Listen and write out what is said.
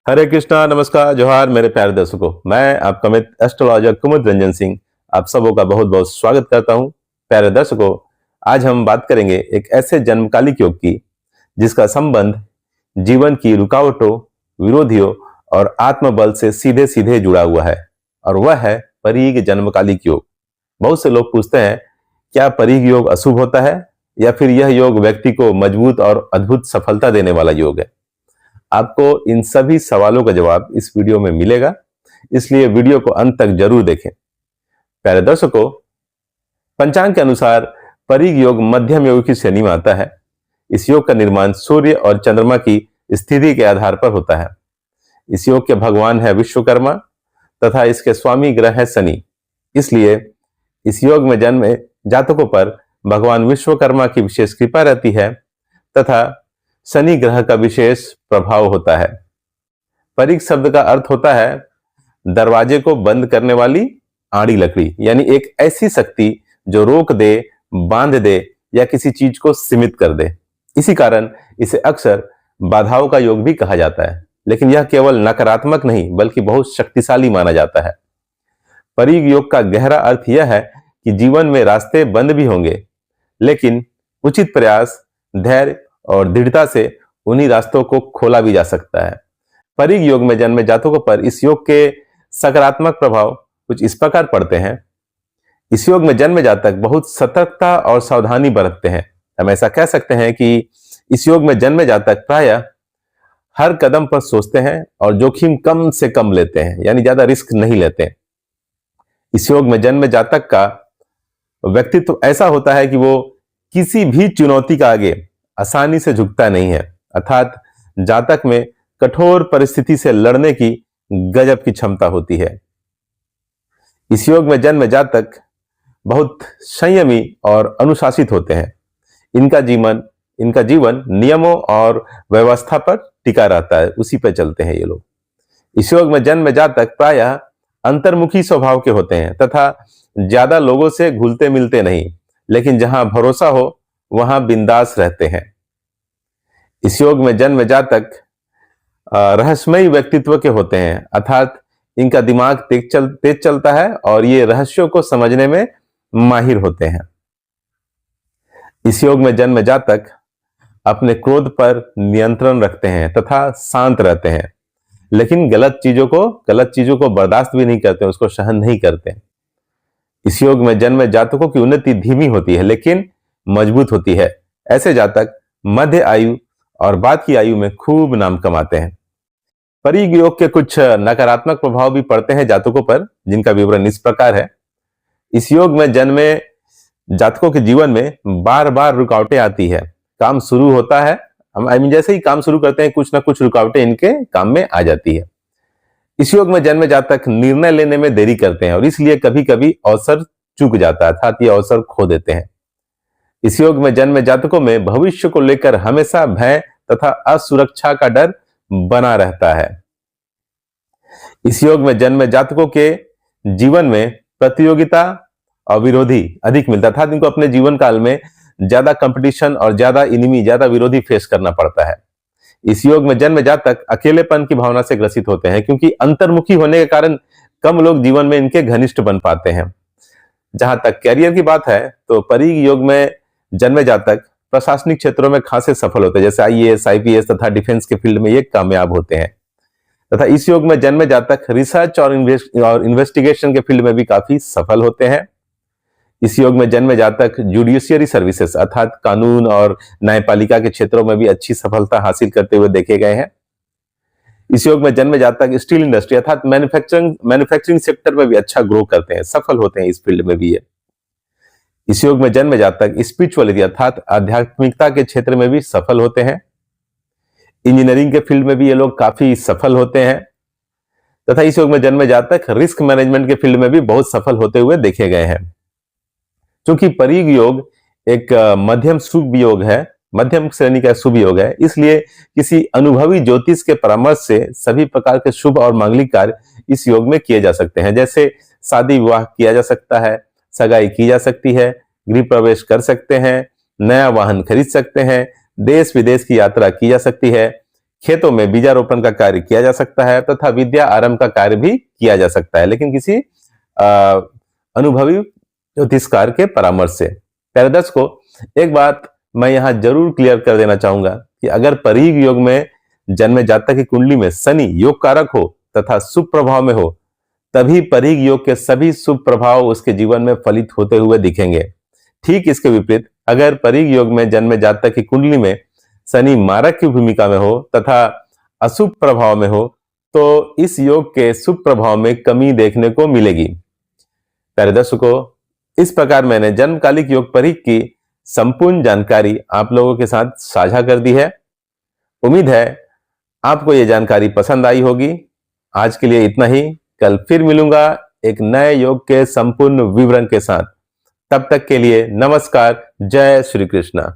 हरे कृष्णा, नमस्कार, जोहार मेरे प्यारे दर्शकों। मैं आपका मित्र एस्ट्रोलॉजर कुमुद रंजन सिंह आप सबों का बहुत बहुत स्वागत करता हूं। प्यारे दर्शकों, आज हम बात करेंगे एक ऐसे जन्मकालिक योग की जिसका संबंध जीवन की रुकावटों, विरोधियों और आत्मबल से सीधे सीधे जुड़ा हुआ है, और वह है परीग जन्मकालिक योग। बहुत से लोग पूछते हैं, क्या परीग योग अशुभ होता है या फिर यह योग व्यक्ति को मजबूत और अद्भुत सफलता देने वाला योग है? आपको इन सभी सवालों का जवाब इस वीडियो में मिलेगा, इसलिए वीडियो को अंत तक जरूर देखें। प्यारे दर्शकों, पंचांग के अनुसार परीग योग मध्यम योग की श्रेणी में आता है। इस योग का निर्माण सूर्य और चंद्रमा की स्थिति के आधार पर होता है। इस योग के भगवान है विश्वकर्मा तथा इसके स्वामी ग्रह है शनि। इसलिए इस योग में जन्मे जातकों पर भगवान विश्वकर्मा की विशेष कृपा रहती है तथा शनि ग्रह का विशेष प्रभाव होता है। परीग शब्द का अर्थ होता है दरवाजे को बंद करने वाली आड़ी लकड़ी, यानी एक ऐसी शक्ति जो रोक दे, बांध दे या किसी चीज को सीमित कर दे। इसी कारण इसे अक्सर बाधाओं का योग भी कहा जाता है, लेकिन यह केवल नकारात्मक नहीं बल्कि बहुत शक्तिशाली माना जाता है। परीग योग का गहरा अर्थ यह है कि जीवन में रास्ते बंद भी होंगे, लेकिन उचित प्रयास, धैर्य और दृढ़ता से उन्हीं रास्तों को खोला भी जा सकता है। परीग योग में जन्मे जातकों पर इस योग के सकारात्मक प्रभाव कुछ इस प्रकार पड़ते हैं। इस योग में जन्मे जातक बहुत सतर्कता और सावधानी बरतते हैं। हम ऐसा कह सकते हैं कि इस योग में जन्मे जातक प्रायः हर कदम पर सोचते हैं और जोखिम कम से कम लेते हैं, यानी ज्यादा रिस्क नहीं लेते। इस योग में जन्मे जातक का व्यक्तित्व ऐसा होता है कि वो किसी भी चुनौती का आगे आसानी से झुकता नहीं है, अर्थात जातक में कठोर परिस्थिति से लड़ने की गजब की क्षमता होती है। इस योग में जन्म जातक बहुत संयमी और अनुशासित होते हैं। इनका जीवन नियमों और व्यवस्था पर टिका रहता है, उसी पर चलते हैं ये लोग। इस योग में जन्म जातक प्रायः अंतर्मुखी स्वभाव के होते हैं तथा ज्यादा लोगों से घुलते मिलते नहीं, लेकिन जहां भरोसा हो वहां बिंदास रहते हैं। इस योग में जन्म जातक रहस्यमयी व्यक्तित्व के होते हैं, अर्थात इनका दिमाग तेज चलता है और ये रहस्यों को समझने में माहिर होते हैं। इस योग में जन्म जातक अपने क्रोध पर नियंत्रण रखते हैं तथा शांत रहते हैं, लेकिन गलत चीजों को बर्दाश्त भी नहीं करते, उसको सहन नहीं करते। इस योग में जन्म जातकों की उन्नति धीमी होती है लेकिन मजबूत होती है। ऐसे जातक मध्य आयु और बाद की आयु में खूब नाम कमाते हैं। परीग योग के कुछ नकारात्मक प्रभाव भी पड़ते हैं जातकों पर, जिनका विवरण इस प्रकार है। इस योग में जन्मे जातकों के जीवन में बार बार रुकावटें आती है। काम शुरू होता है, हम जैसे ही काम शुरू करते हैं कुछ ना कुछ रुकावटें इनके काम में आ जाती है। इस योग में जन्मे जातक निर्णय लेने में देरी करते हैं और इसलिए कभी कभी अवसर चूक जाता है, अर्थात ये अवसर खो देते हैं। इस योग में जन्मे जातकों में भविष्य को लेकर हमेशा भय तथा असुरक्षा का डर बना रहता है। इस योग में जन्मे जातकों के जीवन में प्रतियोगिता और विरोधी अधिक मिलता था। इनको अपने जीवन काल में ज्यादा कंपटीशन और ज्यादा विरोधी फेस करना पड़ता है। इस योग में जन्म जातक अकेलेपन की भावना से ग्रसित होते हैं, क्योंकि अंतर्मुखी होने के कारण कम लोग जीवन में इनके घनिष्ठ बन पाते हैं। जहां तक कैरियर की बात है तो परीग योग में जन्मे जातक प्रशासनिक क्षेत्रों में खासे सफल होते हैं, जैसे आईएएस, आईपीएस तथा डिफेंस के फील्ड में ये कामयाब होते हैं। तथा इस योग में जन्मे जातक रिसर्च और इन्वेस्टिगेशन के फील्ड में भी काफी सफल होते हैं। इस योग में जन्मे जातक जुडिशियरी सर्विसेज अर्थात कानून और न्यायपालिका के क्षेत्रों में भी अच्छी सफलता हासिल करते हुए देखे गए हैं। इस योग में जन्मे जातक स्टील इंडस्ट्री अर्थात मैन्युफैक्चरिंग सेक्टर में भी अच्छा ग्रो करते हैं, सफल होते हैं इस फील्ड में भी है। इस योग में जन्मे जातक स्पिरिचुअलिटी अर्थात आध्यात्मिकता के क्षेत्र में भी सफल होते हैं। इंजीनियरिंग के फील्ड में भी ये लोग काफी सफल होते हैं। तथा इस योग में जन्मे जातक रिस्क मैनेजमेंट के फील्ड में भी बहुत सफल होते हुए देखे गए हैं। क्योंकि परीग योग एक मध्यम श्रेणी का शुभ योग है, इसलिए किसी अनुभवी ज्योतिष के परामर्श से सभी प्रकार के शुभ और मांगलिक कार्य इस योग में किए जा सकते हैं। जैसे शादी विवाह किया जा सकता है, सगाई की जा सकती है, गृह प्रवेश कर सकते हैं, नया वाहन खरीद सकते हैं, देश विदेश की यात्रा की जा सकती है, खेतों में बीजारोपण का कार्य किया जा सकता है तथा विद्या आरंभ का कार्य भी किया जा सकता है, लेकिन किसी अनुभवी ज्योतिषकार के परामर्श से। प्यारे दर्शकों, एक बात मैं यहां जरूर क्लियर कर देना चाहूंगा कि अगर परीग योग में जन्मे जातक की कुंडली में शनि योग कारक हो तथा शुभ प्रभाव में हो, तभी परीग योग के सभी शुभ प्रभाव उसके जीवन में फलित होते हुए दिखेंगे। ठीक इसके विपरीत अगर परीग योग में जन्मे जातक की कुंडली में शनि मारक की भूमिका में हो तथा अशुभ प्रभाव में हो, तो इस योग के शुभ प्रभाव में कमी देखने को मिलेगी। प्यारे दर्शकों, इस प्रकार मैंने जन्मकालिक योग परीग की संपूर्ण जानकारी आप लोगों के साथ साझा कर दी है। उम्मीद है आपको यह जानकारी पसंद आई होगी। आज के लिए इतना ही। कल फिर मिलूंगा एक नए योग के संपूर्ण विवरण के साथ। तब तक के लिए नमस्कार। जय श्री कृष्णा।